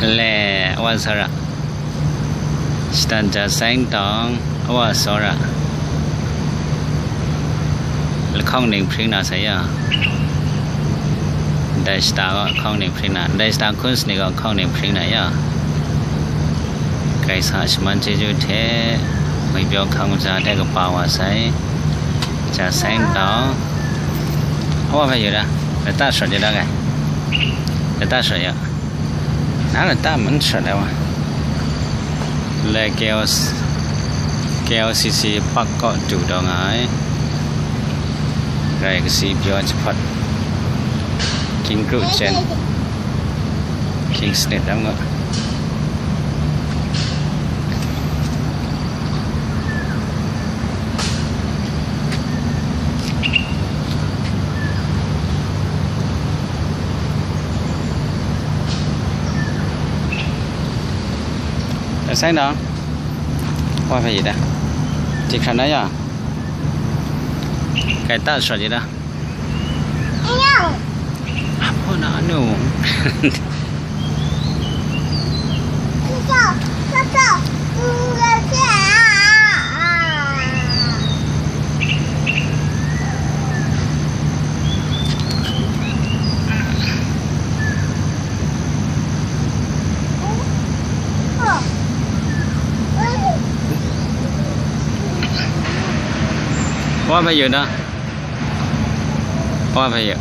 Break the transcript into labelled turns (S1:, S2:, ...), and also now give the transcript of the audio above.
S1: le wasara stanja sang tong wasara là không định phim nào xảy ra đại star không định phim nào đại star kunst này còn không định phim này à cái sao mà chỉ như thế mình biểu không ra đây có bao à sai cha sang đó hoa phải gì đó người ta sợ gì đó cái người ta sợ gì nó là ta muốn sợ đâu là keo xì bắt có chủ động ấy rồi cái xì biểu chỉ phát kinh cựu trên kinh snake đó ngựa sáng đó qua phải gì đó chỉ khăn đấy à cái ta sợ gì đó apa nak anu qua bây giờ đó qua bây giờ